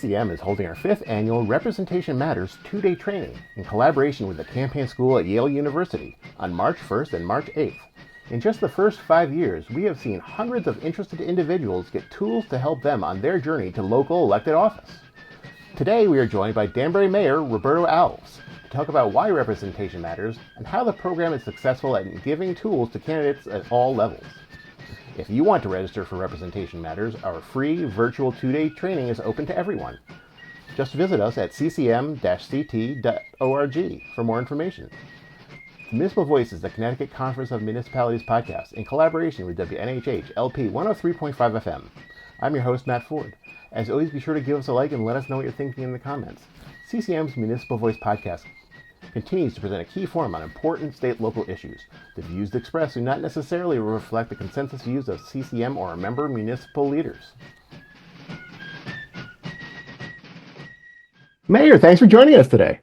CCM is holding our 5th annual Representation Matters 2-day training in collaboration with the Campaign School at Yale University on March 1st and March 8th. In just the first 5 years, we have seen hundreds of interested individuals get tools to help them on their journey to local elected office. Today, we are joined by Danbury Mayor Roberto Alves to talk about why representation matters and how the program is successful at giving tools to candidates at all levels. If you want to register for Representation Matters, our free virtual 2-day training is open to everyone. Just visit us at ccm-ct.org for more information. The Municipal Voice is the Connecticut Conference of Municipalities podcast in collaboration with WNHH LP 103.5 FM. I'm your host, Matt Ford. As always, be sure to give us a like and let us know what you're thinking in the comments. CCM's Municipal Voice podcast continues to present a key forum on important state-local issues. The views expressed do not necessarily reflect the consensus views of CCM or member municipal leaders. Mayor, thanks for joining us today.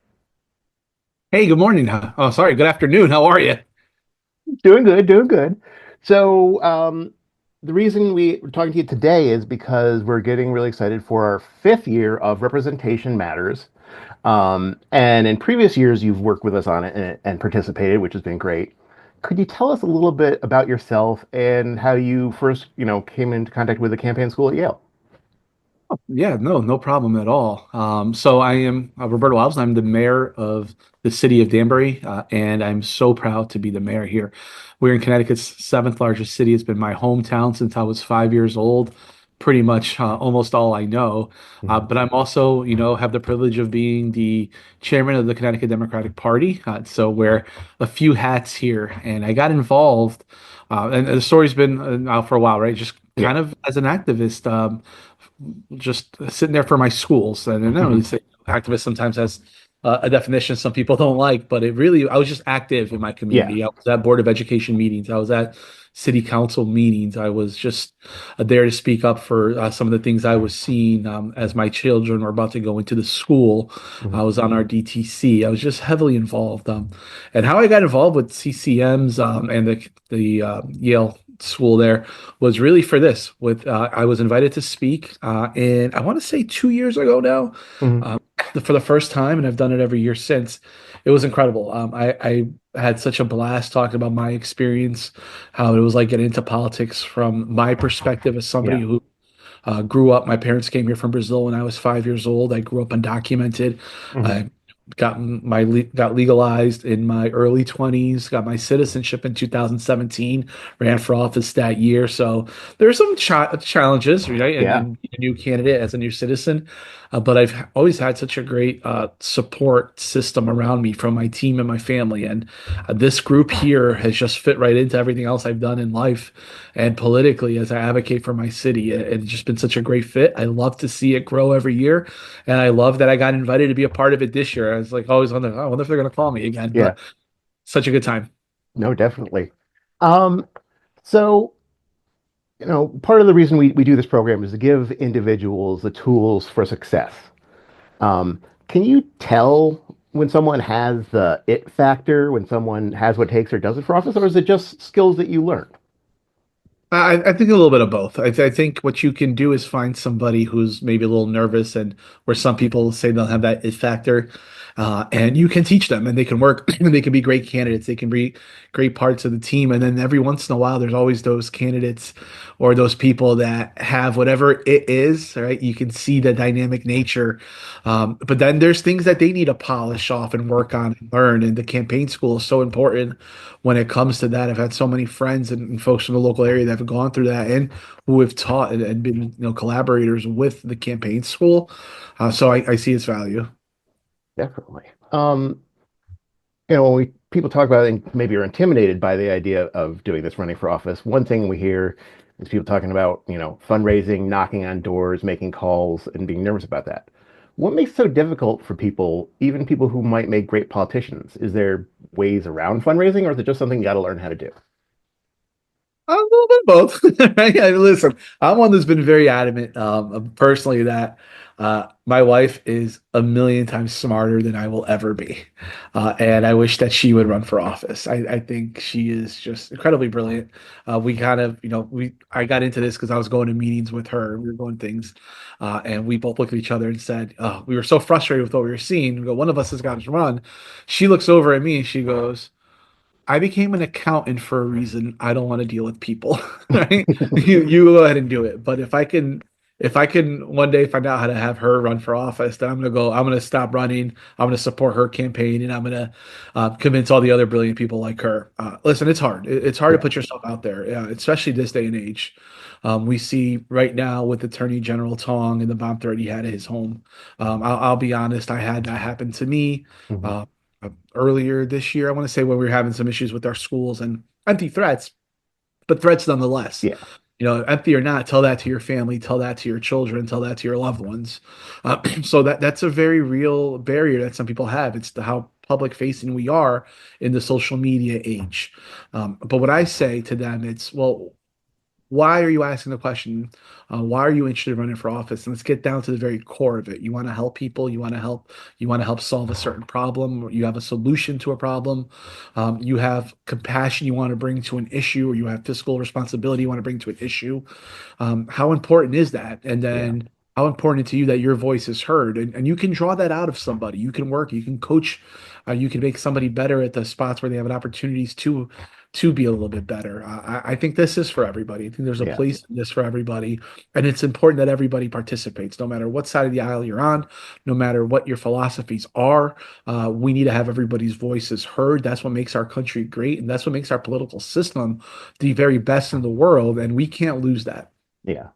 Hey, good morning. Good afternoon. How are you? Doing good, doing good. So, the reason we're talking to you today is because we're getting really excited for our 5th year of Representation Matters. And in previous years, you've worked with us on it and participated, which has been great. Could you tell us a little bit about yourself and how you first, came into contact with the campaign school at Yale? Yeah, no problem at all. So I am Roberto Alves. I'm the mayor of the city of Danbury, and I'm so proud to be the mayor here. We're in Connecticut's 7th largest city. It's been my hometown since I was 5 years old, pretty much almost all I know. But I'm also, have the privilege of being the chairman of the Connecticut Democratic Party. So wear a few hats here, and I got involved. And the story's been out for a while, right? Just kind of as an activist. Just sitting there for my schools. And I know you say activist sometimes has a definition some people don't like, but I was just active in my community. Yeah. I was at Board of Education meetings. I was at city council meetings. I was just there to speak up for some of the things I was seeing as my children were about to go into the school. I was on our DTC. I was just heavily involved. And how I got involved with CCMs and the Yale school there was really for this. I was invited to speak, and I want to say 2 years ago now, for the first time, and I've done it every year since. It was incredible. I had such a blast talking about my experience, how it was like getting into politics from my perspective as somebody who grew up. My parents came here from Brazil when I was 5 years old. I grew up undocumented. I got legalized in my early 20s, got my citizenship in 2017, ran for office that year. So there are some challenges, right? And being a new candidate as a new citizen. But I've always had such a great support system around me from my team and my family. And this group here has just fit right into everything else I've done in life and politically as I advocate for my city. It's just been such a great fit. I love to see it grow every year. And I love that I got invited to be a part of it this year. I was like always wondering, I wonder if they're going to call me again. Yeah. But such a good time. No, definitely. So, part of the reason we do this program is to give individuals the tools for success. Can you tell when someone has the it factor, when someone has what it takes or does it for office, or is it just skills that you learned? I think a little bit of both. I think what you can do is find somebody who's maybe a little nervous and where some people say they'll have that it factor. And you can teach them and they can work and they can be great candidates. They can be great parts of the team. And then every once in a while, there's always those candidates or those people that have whatever it is, right? You can see the dynamic nature. But then there's things that they need to polish off and work on and learn. And the campaign school is so important when it comes to that. I've had so many friends and folks from the local area that have gone through that and who have taught and been, collaborators with the campaign school. So I see its value. Definitely. When people talk about it and maybe are intimidated by the idea of doing this running for office, one thing we hear is people talking about, fundraising, knocking on doors, making calls, and being nervous about that. What makes it so difficult for people, even people who might make great politicians? Is there ways around fundraising, or is it just something you got to learn how to do? A little bit of both. Right? Listen, I'm one that's been very adamant, personally, that my wife is a million times smarter than I will ever be. And I wish that she would run for office. I think she is just incredibly brilliant. We kind of, I got into this because I was going to meetings with her. We were going things, and we both looked at each other and said, oh, we were so frustrated with what we were seeing. We go, one of us has got to run. She looks over at me and she goes, I became an accountant for a reason. I don't want to deal with people, right? You go ahead and do it. But if I can one day find out how to have her run for office, then I'm gonna stop running. I'm gonna support her campaign, and I'm gonna convince all the other brilliant people like her. Listen, it's hard. It's hard to Yeah, put yourself out there, especially this day and age. We see right now with Attorney General Tong and the bomb threat he had at his home. I'll be honest, I had that happen to me. hmm, Uh, Earlier this year, I want to say, when we were having some issues with our schools, and empty threats, but threats nonetheless. yeah, Empty or not, tell that to your family, tell that to your children, tell that to your loved ones. So that's a very real barrier that some people have. It's how public facing we are in the social media age. But what I say to them, it's, well, why are you asking the question? Why are you interested in running for office? And let's get down to the very core of it. You want to help people. You want to help solve a certain problem. Or you have a solution to a problem. You have compassion you want to bring to an issue, or you have fiscal responsibility you want to bring to an issue. How important is that? And yeah, then how important to you that your voice is heard? And you can draw that out of somebody. You can work, you can coach, you can make somebody better at the spots where they have an opportunities to be a little bit better. I think this is for everybody. I think there's a yeah, place in this for everybody. And it's important that everybody participates, no matter what side of the aisle you're on, no matter what your philosophies are. We need to have everybody's voices heard. That's what makes our country great. And that's what makes our political system the very best in the world. And we can't lose that. yeah.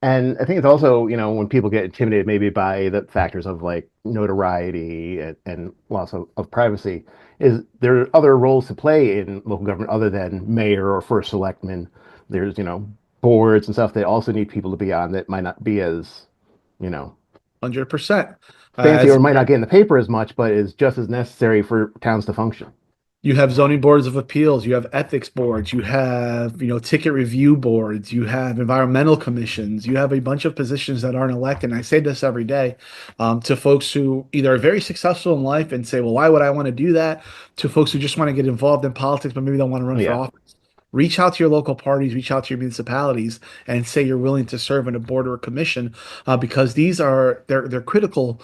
And I think it's also, when people get intimidated maybe by the factors of like notoriety and loss of privacy, is there are other roles to play in local government other than mayor or first selectman. There's, boards and stuff that also need people to be on that might not be as, you know, 100%. fancy As or might not get in the paper as much, but is just as necessary for towns to function. You have zoning boards of appeals, you have ethics boards, you have, ticket review boards, you have environmental commissions, you have a bunch of positions that aren't elected. And I say this every day, to folks who either are very successful in life and say, well, why would I want to do that? To folks who just want to get involved in politics, but maybe don't want to run for Yeah, office. Reach out to your local parties, reach out to your municipalities, and say you're willing to serve in a board or a commission, because they're critical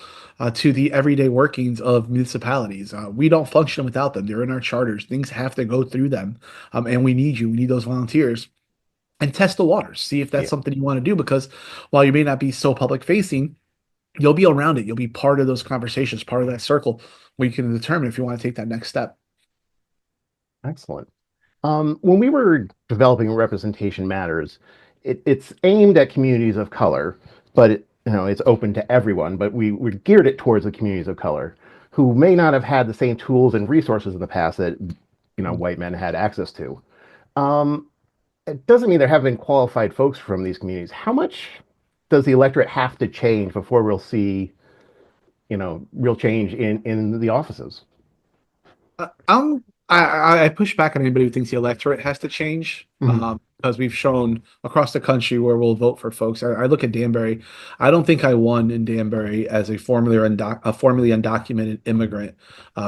to the everyday workings of municipalities. We don't function without them. They're in our charters. Things have to go through them, and we need you. We need those volunteers. And test the waters. See if that's yeah, something you want to do. Because while you may not be so public facing, you'll be around it. You'll be part of those conversations, part of that circle where you can determine if you want to take that next step. excellent. When we were developing Representation Matters, it's aimed at communities of color, but it's open to everyone. But we geared it towards the communities of color who may not have had the same tools and resources in the past that white men had access to. Um, it doesn't mean there haven't been qualified folks from these communities. How much does the electorate have to change before we'll see real change in the offices? I push back on anybody who thinks the electorate has to change, Hmm. because we've shown across the country where we'll vote for folks. I look at Danbury. I don't think I won in Danbury as a formerly undocumented immigrant,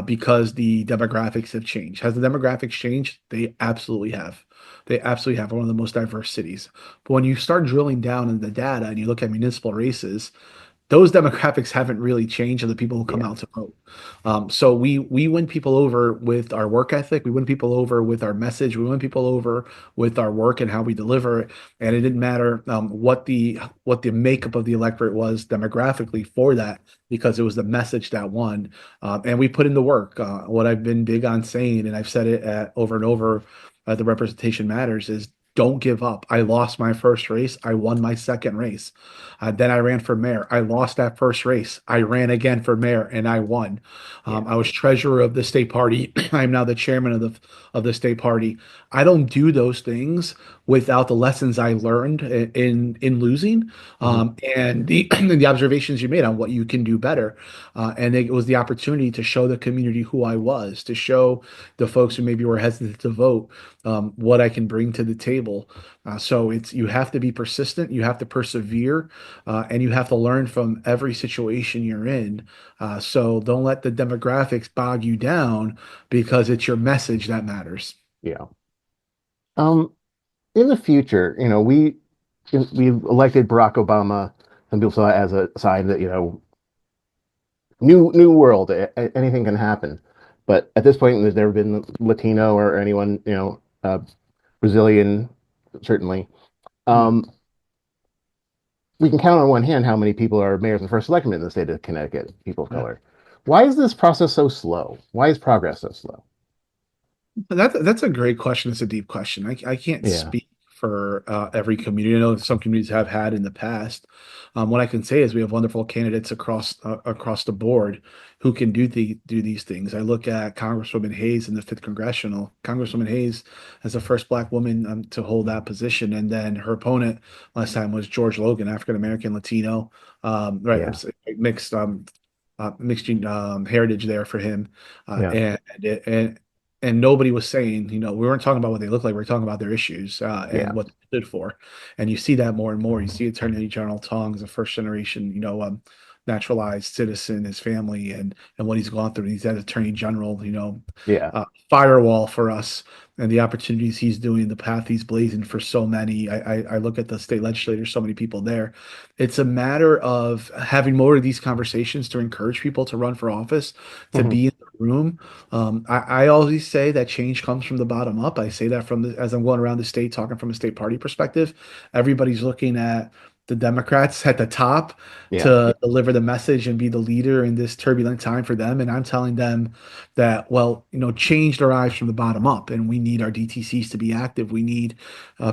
because the demographics have changed. Has the demographics changed? They absolutely have. They absolutely have. One of the most diverse cities. But when you start drilling down in the data and you look at municipal races, those demographics haven't really changed of the people who come Yeah, out to vote. So we win people over with our work ethic. We win people over with our message. We win people over with our work and how we deliver it. And it didn't matter what the makeup of the electorate was demographically for that, because it was the message that won. And we put in the work. What I've been big on saying, and I've said it over and over, the representation matters, is don't give up. I lost my first race. I won my second race. Then I ran for mayor. I lost that first race. I ran again for mayor and I won. Yeah. I was treasurer of the state party. I'm now the chairman of the state party. I don't do those things without the lessons I learned in losing, Hmm. and the observations you made on what you can do better. And it was the opportunity to show the community who I was, to show the folks who maybe were hesitant to vote what I can bring to the table. So it's you have to be persistent, you have to persevere, and you have to learn from every situation you're in. So don't let the demographics bog you down because it's your message that matters. Yeah. Um, in the future, we've elected Barack Obama. Some people saw it as a sign that, new world, anything can happen. But at this point, there's never been Latino or anyone, Brazilian, certainly. Hmm. Um, we can count on one hand how many people are mayors and first selectmen in the state of Connecticut, people of Yeah. color. Why is this process so slow? Why is progress so slow? That's a great question. It's a deep question. I can't Yeah, speak for every community. I know some communities have had in the past. What I can say is we have wonderful candidates across the board who can do these things. I look at Congresswoman Hayes in the fifth congressional. Congresswoman Hayes as the first Black woman to hold that position, and then her opponent last time was George Logan, African American Latino, right, yeah, mixed heritage there for him, yeah, and nobody was saying, we weren't talking about what they look like. We were talking about their issues yeah, and what they stood for. And you see that more and more. You see Attorney General Tong as a first generation, naturalized citizen, his family, and what he's gone through. He's that Attorney General, yeah, firewall for us and the opportunities he's doing, the path he's blazing for so many. I look at the state legislators, so many people there. It's a matter of having more of these conversations to encourage people to run for office, to hmm, be in the room. I always say that change comes from the bottom up. I say that as I'm going around the state talking from a state party perspective. Everybody's looking at the Democrats at the top yeah, to deliver the message and be the leader in this turbulent time for them. And I'm telling them that, well, change derives from the bottom up, and we need our DTCs to be active. We need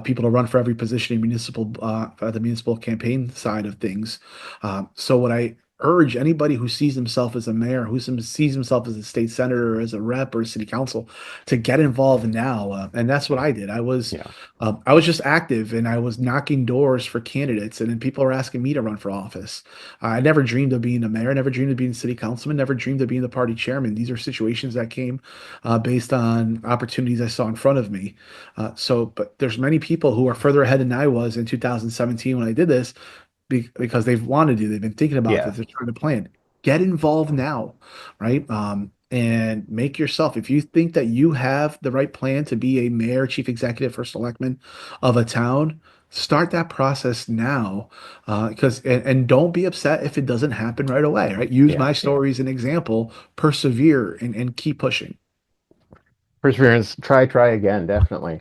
people to run for every position in the municipal campaign side of things. So what I urge anybody who sees himself as a mayor, sees himself as a state senator, or as a rep or a city council, to get involved now. And that's what I did. yeah, I was just active, and I was knocking doors for candidates, and then people are asking me to run for office. I never dreamed of being a mayor, never dreamed of being a city councilman, never dreamed of being the party chairman. These are situations that came based on opportunities I saw in front of me. But there's many people who are further ahead than I was in 2017 when I did this because they've wanted to, they've been thinking about yeah, this, they're trying to plan. Get involved now, right? And make yourself, if you think that you have the right plan to be a mayor, chief executive, or selectman of a town, start that process now. And don't be upset if it doesn't happen right away, right? Use yeah. my story as an example, persevere and keep pushing. Perseverance, try again, definitely.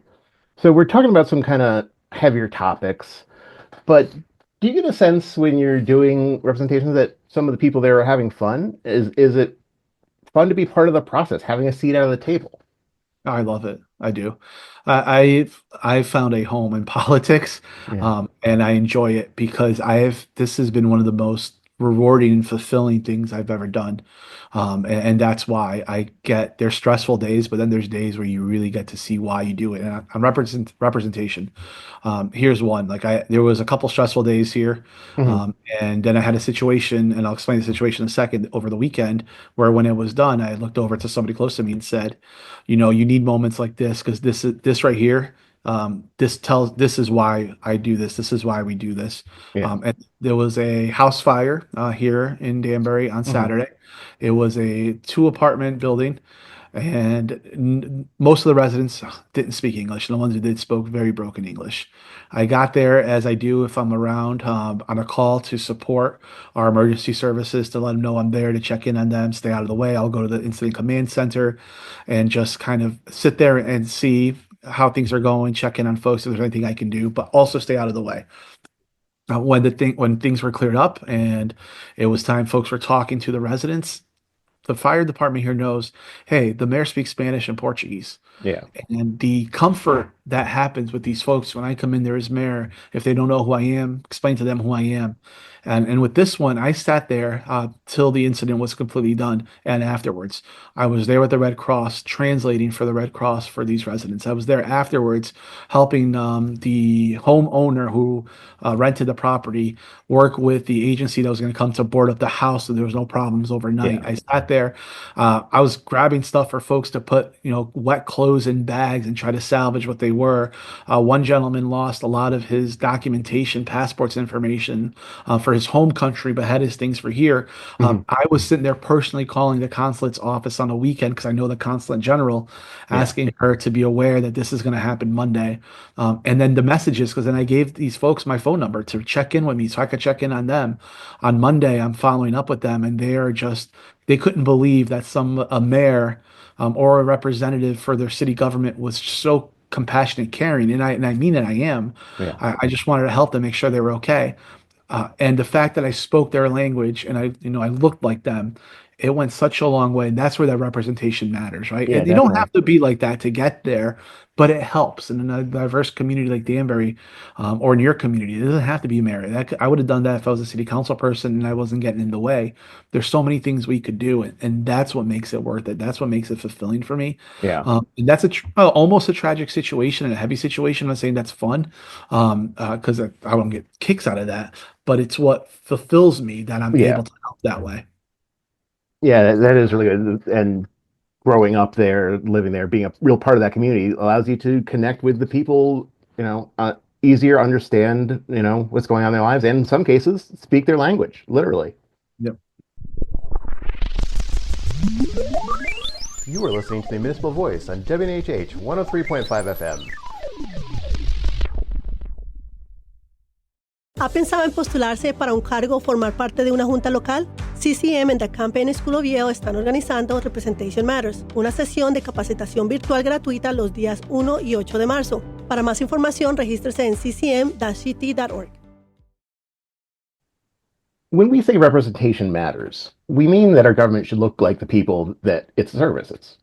So we're talking about some kind of heavier topics, but do you get a sense when you're doing representations that some of the people there are having fun? Is it fun to be part of the process, having a seat at the table? I love it. I do. I've found a home in politics, Yeah, and I enjoy it because this has been one of the most rewarding and fulfilling things I've ever done. And that's why there's stressful days, but then there's days where you really get to see why you do it. And I'm representation. Here's one. There was a couple stressful days here. hmm, And then I had a situation, and I'll explain the situation in a second, over the weekend, where when it was done, I looked over to somebody close to me and said, you need moments like this because this right here, this is why I do this. This is why we do this. yeah, And there was a house fire here in Danbury on hmm, Saturday. It was a two apartment building, and most of the residents didn't speak English. And the ones who did spoke very broken English. I got there, as I do if I'm around, on a call to support our emergency services, to let them know I'm there to check in on them, stay out of the way. I'll go to the incident command center and just kind of sit there and see how things are going, check in on folks if there's anything I can do, but also stay out of the way. When things were cleared up and it was time, folks were talking to the residents. The fire department here knows, hey, the mayor speaks Spanish and Portuguese. yeah, And the comfort that happens with these folks when I come in there as mayor. If they don't know who I am, explain to them who I am. And with this one, I sat there till the incident was completely done and afterwards. I was there with the Red Cross, translating for the Red Cross for these residents. I was there afterwards, helping the homeowner who rented the property work with the agency that was going to come to board up the house so there was no problems overnight. Yeah. I sat there. I was grabbing stuff for folks to put, wet clothes in bags and try to salvage what they were. One gentleman lost a lot of his documentation, passports information for his home country, but had his things for here. Hmm. I was sitting there personally calling the consulate's office on the weekend because I know the consulate general, Yeah. asking her to be aware that this is going to happen Monday. And then the messages, because then I gave these folks my phone number to check in with me so I could check in on them. On Monday, I'm following up with them, and they couldn't believe that a mayor or a representative for their city government was so compassionate, caring, and I mean it. I am. Yeah. I just wanted to help them make sure they were okay. And the fact that I spoke their language and I looked like them, it went such a long way. And that's where that representation matters, right? Yeah, And you don't definitely. have to be like that to get there, but it helps. And in a diverse community like Danbury, or in your community, it doesn't have to be married. I would have done that if I was a city council person and I wasn't getting in the way. There's so many things we could do, and that's what makes it worth it. That's what makes it fulfilling for me. Yeah. And that's almost a tragic situation and a heavy situation. I'm not saying that's fun, because I don't get kicks out of that, but it's what fulfills me that I'm Yeah. able to help that way. Yeah, that is really good. And growing up there, living there, being a real part of that community allows you to connect with the people, easier understand, what's going on in their lives, and in some cases, speak their language, literally. Yep. You are listening to the Municipal Voice on WNHH 103.5 FM. ¿Ha pensado en postularse para un cargo o formar parte de una junta local? CCM and the Campaign School of Yale están organizando Representation Matters, una sesión de capacitación virtual gratuita los días 1 y 8 de marzo. Para más información, regístrese en ccm-ct.org. When we say representation matters, we mean that our government should look like the people that it services.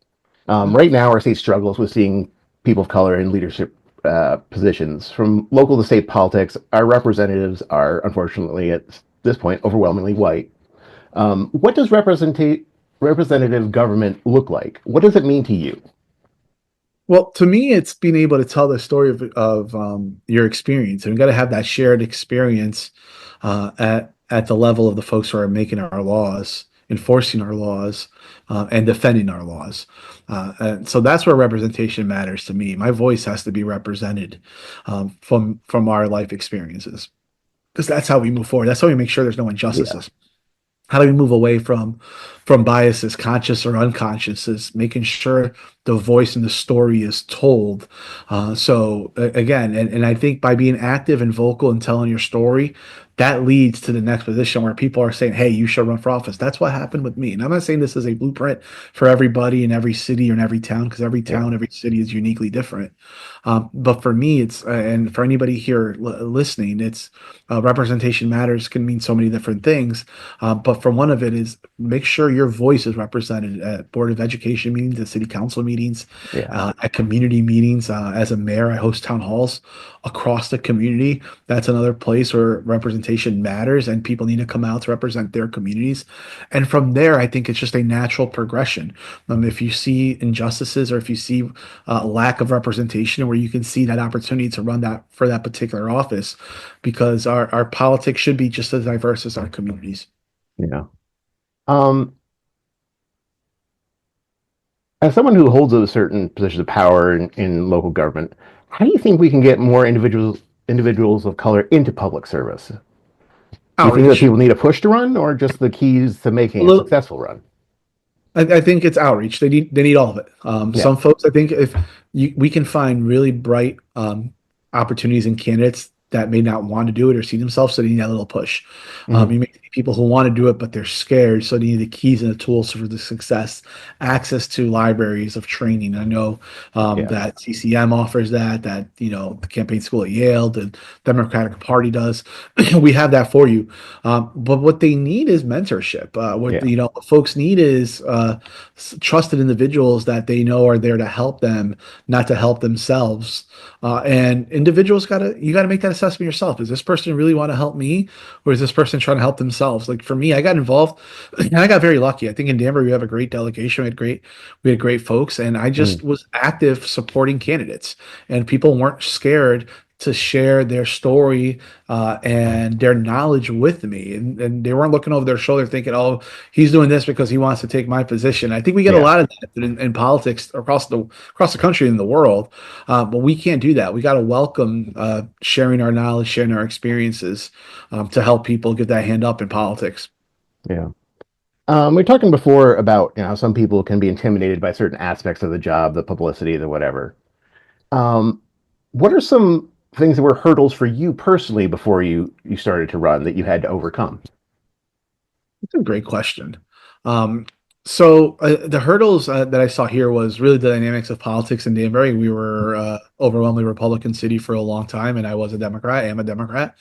Right now, our state struggles with seeing people of color in leadership positions. From local to state politics, our representatives are, unfortunately, at this point, overwhelmingly white. What does representative government look like? What does it mean to you? Well, to me, it's being able to tell the story of your experience, and we've got to have that shared experience at the level of the folks who are making our laws, enforcing our laws, and defending our laws. And so that's where representation matters to me. My voice has to be represented from our life experiences, because that's how we move forward. That's how we make sure there's no injustices. How do we move away from biases, conscious or unconscious, is making sure the voice and the story is told. So again, and I think by being active and vocal and telling your story, that leads to the next position where people are saying, hey, you should run for office. That's what happened with me. And I'm not saying this is a blueprint for everybody in every city or in every town, because every town, every city is uniquely different. But for me, it's, and for anybody here listening, it's representation matters can mean so many different things. But for one of it is make sure your voice is represented at Board of Education meetings, at city council meetings, at community meetings. As a mayor, I host town halls across the community. That's another place where representation matters, and people need to come out to represent their communities. And from there, I think it's just a natural progression. If you see injustices, or if you see lack of representation, where you can see that opportunity to run that for that particular office, because our politics should be just as diverse as our communities. Yeah. As someone who holds a certain position of power in local government, how do you think we can get more individuals of color into public service? Do you think that people need a push to run, or just the keys to making a successful run? I think it's outreach. They need all of it. Some folks, I think, we can find really bright opportunities in candidates that may not want to do it or see themselves, so they need that little push. You may see people who want to do it, but they're scared. So they need the keys and the tools for the success, access to libraries of training. I know Yeah. that CCM offers that, the campaign school at Yale, the Democratic Party does. We have that for you. But what they need is mentorship. Yeah. What folks need is trusted individuals that they know are there to help them, not to help themselves. And individuals you gotta make that assessment yourself. Does this person really want to help me, or is this person trying to help themselves? Like for me, I got involved, and I got very lucky. I think in Danbury we have a great delegation. We had great folks, and I Mm. just was active supporting candidates, and people weren't scared to share their story and their knowledge with me, and they weren't looking over their shoulder thinking, "Oh, he's doing this because he wants to take my position." I think we get a Yeah. lot of that in politics across the country and the world, but we can't do that. We got to welcome sharing our knowledge, sharing our experiences to help people get that hand up in politics. Yeah. We were talking before about how some people can be intimidated by certain aspects of the job, the publicity, the whatever. Um, what are some things that were hurdles for you personally before you started to run that you had to overcome? It's a great question. Um, the hurdles that I saw here was really the dynamics of politics in Danbury. We were overwhelmingly Republican city for a long time, and I was a Democrat. I am a Democrat.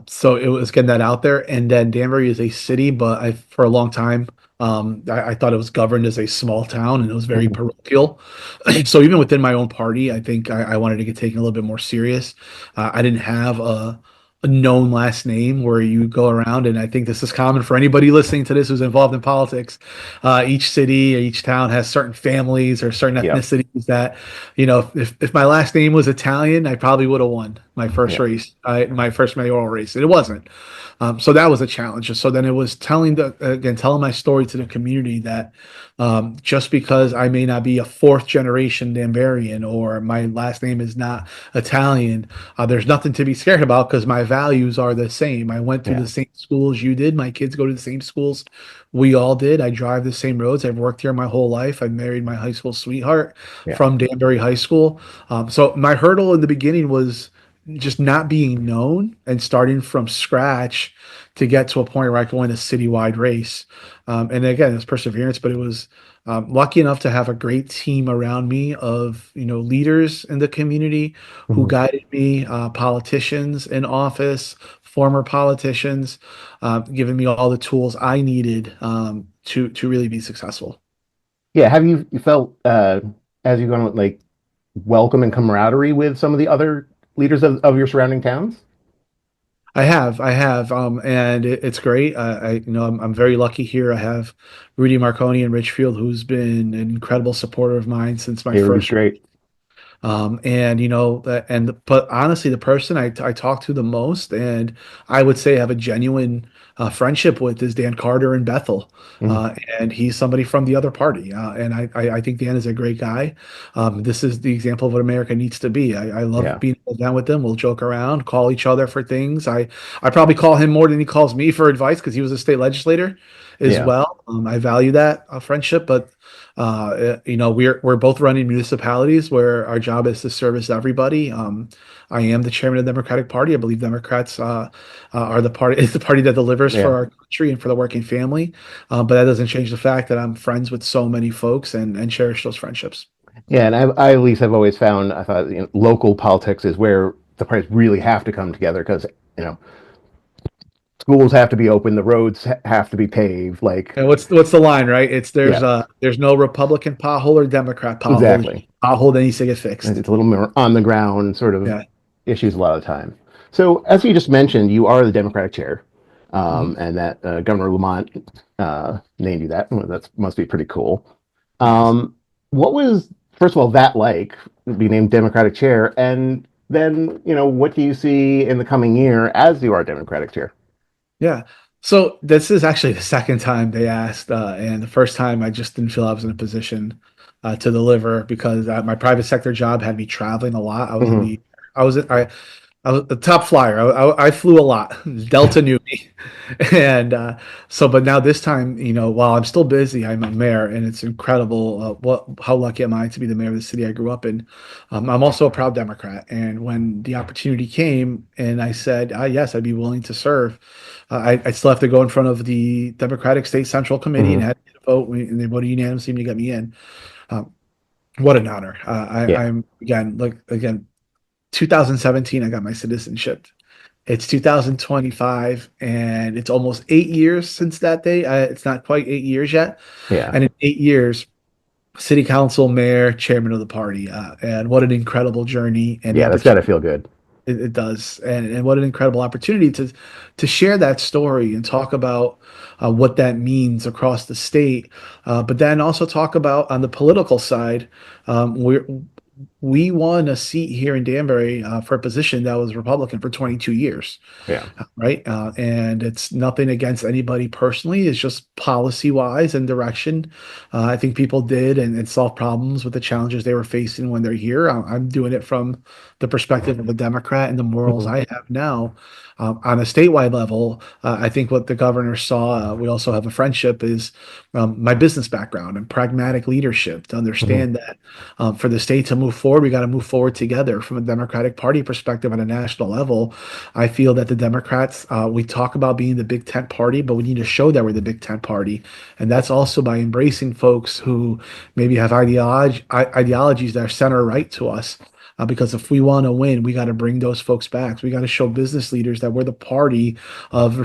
So it was getting that out there. And then Danbury is a city, but for a long time, I thought it was governed as a small town and it was very Mhm. parochial. So even within my own party, I think I wanted to get taken a little bit more serious. I didn't have a known last name where you go around, and I think this is common for anybody listening to this who's involved in politics. Each city or each town has certain families or certain Yep. ethnicities that, if my last name was Italian, I probably would have won my first Yep. race, my first mayoral race. And it wasn't. So that was a challenge. So then it was telling my story to the community that just because I may not be a fourth generation Danburian or my last name is not Italian, there's nothing to be scared about because my values are the same. I went through Yeah. the same schools you did. My kids go to the same schools we all did. I drive the same roads. I've worked here my whole life. I married my high school sweetheart Yeah. from Danbury High School. So my hurdle in the beginning was just not being known and starting from scratch to get to a point where I could win a citywide race. And again, it's perseverance, but it was lucky enough to have a great team around me of leaders in the community who Mhm. guided me, politicians in office, former politicians, giving me all the tools I needed to really be successful. Yeah. Have you felt as you've gone with like welcome and camaraderie with some of the other leaders of your surrounding towns? And it's great. I'm very lucky here. I have Rudy Marconi in Richfield, who's been an incredible supporter of mine since my Yeah, Ruby's first. great. But honestly, the person I talk to the most, and I would say have a genuine friendship with, is Dan Carter in Bethel, Mhm. and he's somebody from the other party, and I think Dan is a great guy. This is the example of what America needs to be. I love Yeah. being down with them. We'll joke around, call each other for things. I probably call him more than he calls me for advice because he was a state legislator as Yeah. well. I value that friendship, but we're both running municipalities where our job is to service everybody. I am the chairman of the Democratic Party. I believe Democrats are the party is the party that delivers for Yeah. our country and for the working family. But that doesn't change the fact that I'm friends with so many folks and cherish those friendships. Yeah. And I at least have always found I thought local politics is where the parties really have to come together because you know schools have to be open, the roads have to be paved. Like, And what's the line, right? It's yeah, there's no Republican pothole or Democrat pothole. exactly. Pothole that needs to get fixed. It's a little more on the ground sort of Yeah. issues a lot of the time. So, as you just mentioned, you are the Democratic chair, Mhm. and that Governor Lamont named you that. Well, that must be pretty cool. Yes. What was, first of all, that like, be named Democratic chair? And then, what do you see in the coming year as you are Democratic chair? Yeah. So this is actually the second time they asked, and the first time I just didn't feel I was in a position to deliver because my private sector job had me traveling a lot. Hmm. I was I I was a top flyer. I flew a lot. Delta knew me, and but now this time, while I'm still busy, I'm a mayor, and it's incredible. How lucky am I to be the mayor of the city I grew up in? I'm also a proud Democrat, and when the opportunity came, and I said, yes, I'd be willing to serve. I still have to go in front of the Democratic State Central Committee and Hmm. had to vote, and they voted unanimously to get me in. Um, what an honor! Yeah. I'm again 2017, I got my citizenship. It's 2025, and it's almost 8 years since that day. It's not quite 8 years yet. Yeah. And in 8 years, city council, mayor, chairman of the party. And what an incredible journey and the Yeah, that's got to opportunity feel good. it does. And what an incredible opportunity to share that story and talk about what that means across the state. But then also talk about on the political side, we won a seat here in Danbury for a position that was Republican for 22 years, Yeah. right? And it's nothing against anybody personally. It's just policy wise and direction. I think people did and solved problems with the challenges they were facing when they're here. I'm doing it from the perspective of a Democrat and the morals Hmm. I have now. On a statewide level, I think what the governor saw, we also have a friendship, is my business background and pragmatic leadership to Hmm. understand that for the state to move forward, we got to move forward together from a Democratic Party perspective on a national level. I feel that the Democrats, we talk about being the Big Tent party, but we need to show that we're the Big Tent party. And that's also by embracing folks who maybe have ideologies that are center right to us. Because if we want to win, we got to bring those folks back. We got to show business leaders that we're the party of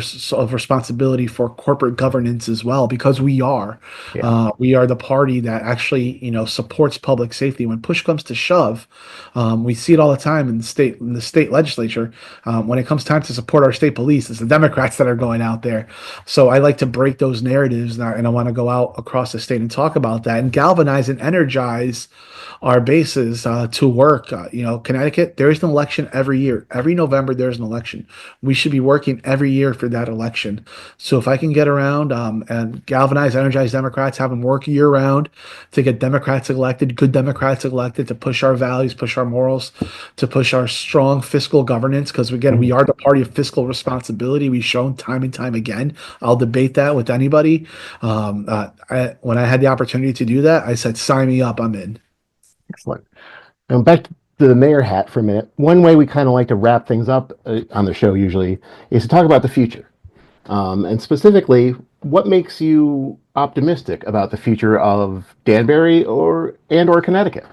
responsibility for corporate governance as well, because we are. Yeah. We are the party that actually, supports public safety. When push comes to shove, we see it all the time in the state legislature. When it comes time to support our state police, it's the Democrats that are going out there. So I like to break those narratives, and I want to go out across the state and talk about that and galvanize and energize our bases to work. Connecticut, there is an election every year. Every November, there's an election. We should be working every year for that election. So if I can get around and galvanize, energize Democrats, have them work year round to get Democrats elected, good Democrats elected, to push our values, push our morals, to push our strong fiscal governance, because again, we Hmm. are the party of fiscal responsibility. We've shown time and time again. I'll debate that with anybody. When I had the opportunity to do that, I said, sign me up, I'm in. Excellent. Now back to the mayor hat for a minute. One way we kind of like to wrap things up on the show usually is to talk about the future. And specifically, what makes you optimistic about the future of Danbury or Connecticut?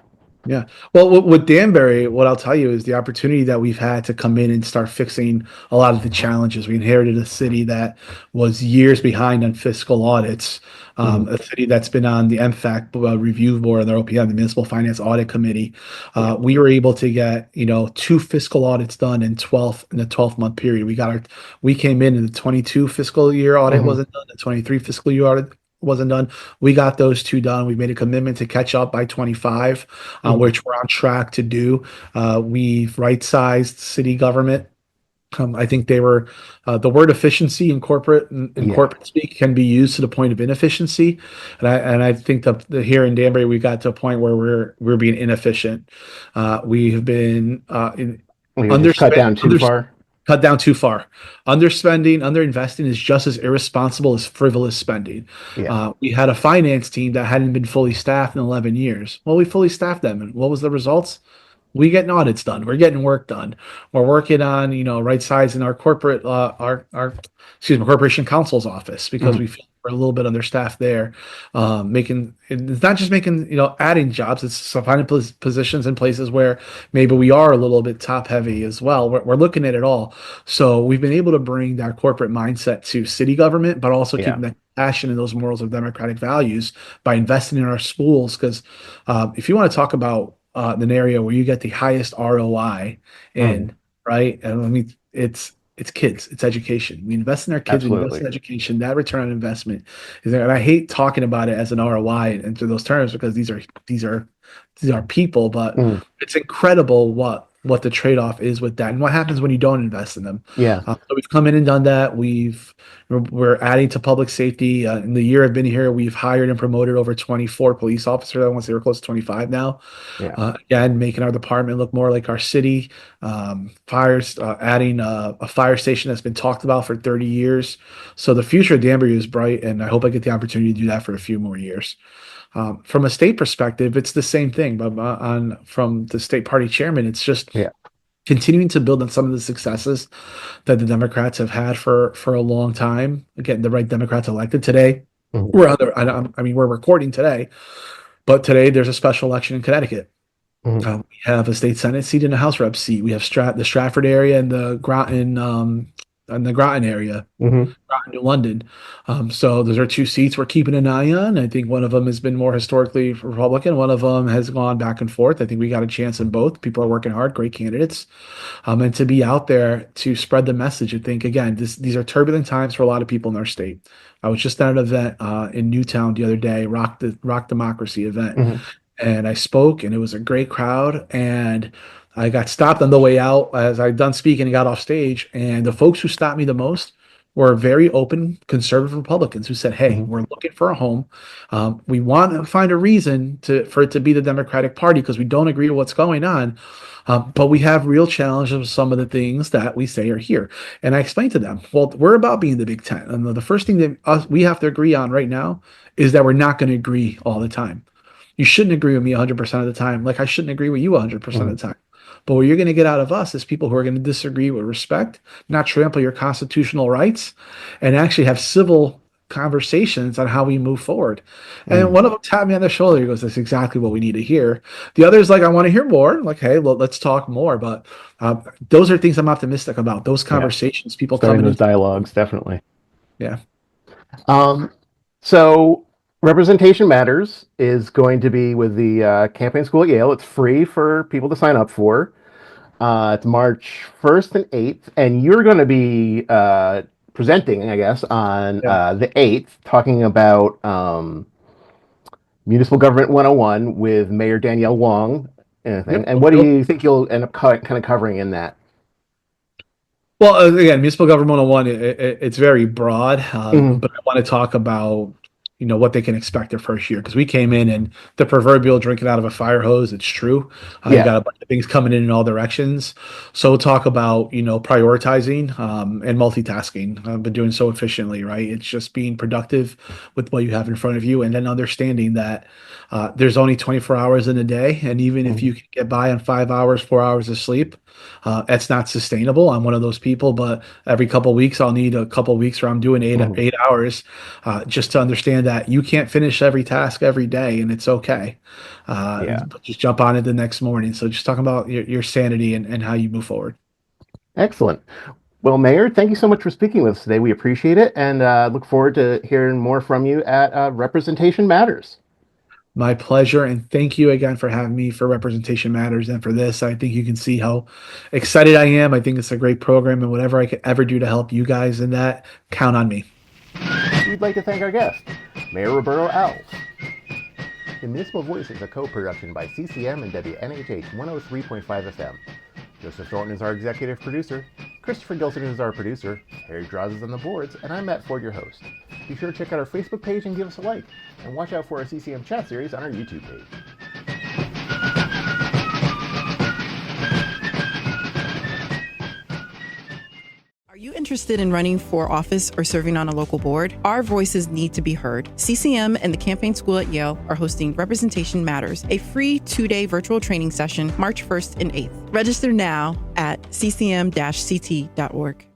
Yeah. Well, with Danbury, what I'll tell you is the opportunity that we've had to come in and start fixing a lot of the challenges. We inherited a city that was years behind on fiscal audits, Hmm. a city that's been on the MFAC review board and their OPM, the Municipal Finance Audit Committee. Yeah. We were able to get, two fiscal audits done in a 12-month period. We came in the 22 fiscal year audit Hmm. wasn't done, the 23 fiscal year audit wasn't done. We got those two done. We made a commitment to catch up by 25, Hmm. which we're on track to do. We've right-sized city government. I think they were the word efficiency in Yeah. corporate speak can be used to the point of inefficiency, and I think that here in Danbury we got to a point where we're being inefficient. We have been We just cut underspent, down too far. cut down too far. Underspending, underinvesting is just as irresponsible as frivolous spending. Yeah. We had a finance team that hadn't been fully staffed in 11 years. Well, we fully staffed them, and what was the results? We getting audits done. We're getting work done. We're working on, right sizing our corporation counsel's office because Hmm. we feel we're a little bit understaffed there. It's not just making, adding jobs. It's finding positions in places where maybe we are a little bit top heavy as well. We're looking at it all. So we've been able to bring that corporate mindset to city government, but also Yeah. keeping that passion and those morals of democratic values by investing in our schools. Because if you want to talk about an area where you get the highest ROI Hmm. in, right? And I mean, it's kids, it's education. We invest in our kids, we invest in Absolutely. education. That return on investment is there. And I hate talking about it as an ROI and through those terms because these are people, but Hmm. it's incredible what what the trade-off is with that and what happens when you don't invest in them. Yeah. So we've come in and done that. We're adding to public safety. In the year I've been here, we've hired and promoted over 24 police officers. I want to say we're close to 25 now. Yeah. Again, making our department look more like our city. Fires, adding a fire station that's been talked about for 30 years. So the future of Danbury is bright, and I hope I get the opportunity to do that for a few more years. From a state perspective, it's the same thing, but from the state party chairman, it's just continuing to build on some of the successes that the Democrats have had for a long time, getting the right Democrats elected today. We're recording today, but today there's a special election in Connecticut. We have a state Senate seat and a House Rep seat. We have the Stratford area and the Groton area, Groton, New London. So those are two seats we're keeping an eye on. I think one of them has been more historically Republican. One of them has gone back and forth. I think we got a chance in both. People are working hard, great candidates. And to be out there to spread the message, I think, again, these are turbulent times for a lot of people in our state. I was just at an event in Newtown the other day, Rock Democracy event. And I spoke, and it was a great crowd. And I got stopped on the way out as I'd done speaking and got off stage. And the folks who stopped me the most were very open conservative Republicans who said, hey, we're looking for a home. We want to find a reason for it to be the Democratic Party because we don't agree with what's going on. But we have real challenges with some of the things that we say are here. And I explained to them, well, we're about being the Big Ten. And the first thing that we have to agree on right now is that we're not going to agree all the time. You shouldn't agree with me 100% of the time, like I shouldn't agree with you 100% of the time. But what you're going to get out of us is people who are going to disagree with respect, not trample your constitutional rights, and actually have civil conversations on how we move forward. And one of them tapped me on the shoulder. He goes, that's exactly what we need to hear. The other is like, I want to hear more. Like, hey, well, let's talk more. But those are things I'm optimistic about. Those conversations, people starting coming those dialogues, definitely. Yeah. So Representation Matters is going to be with the campaign school at Yale. It's free for people to sign up for. It's March 1st and 8th, and you're going to be presenting, I guess, on the 8th, talking about Municipal Government 101 with Mayor Danielle Wong. And what do you think you'll end up kind of covering in that? Well, again, Municipal Government 101, it's very broad, but I want to talk about what they can expect their first year, because we came in and the proverbial drinking out of a fire hose. It's true. You got a bunch of things coming in all directions. So we'll talk about prioritizing and multitasking. I've been doing so efficiently, right? It's just being productive with what you have in front of you, and then understanding that there's only 24 hours in a day, and even if you can get by on 5 hours, 4 hours of sleep, that's not sustainable. I'm one of those people, but every couple of weeks I'll need a couple of weeks where I'm doing 8 hours just to understand that you can't finish every task every day, and it's okay. But just jump on it the next morning. So just talking about your sanity and how you move forward. Excellent. Well, Mayor, thank you so much for speaking with us today. We appreciate it, and look forward to hearing more from you at Representation Matters. My pleasure, and thank you again for having me for Representation Matters and for this. I think you can see how excited I am. I think it's a great program, and whatever I could ever do to help you guys in that, count on me. We'd like to thank our guest, Mayor Roberto Alves. The Municipal Voice is a co-production by CCM and WNHH 103.5 FM. Joseph Thornton is our executive producer. Christopher Gilson is our producer. Harry Draws is on the boards, and I'm Matt Ford, your host. Be sure to check out our Facebook page and give us a like. And watch out for our CCM chat series on our YouTube page. Are you interested in running for office or serving on a local board? Our voices need to be heard. CCM and the Campaign School at Yale are hosting Representation Matters, a free 2-day virtual training session March 1st and 8th. Register now at ccm-ct.org.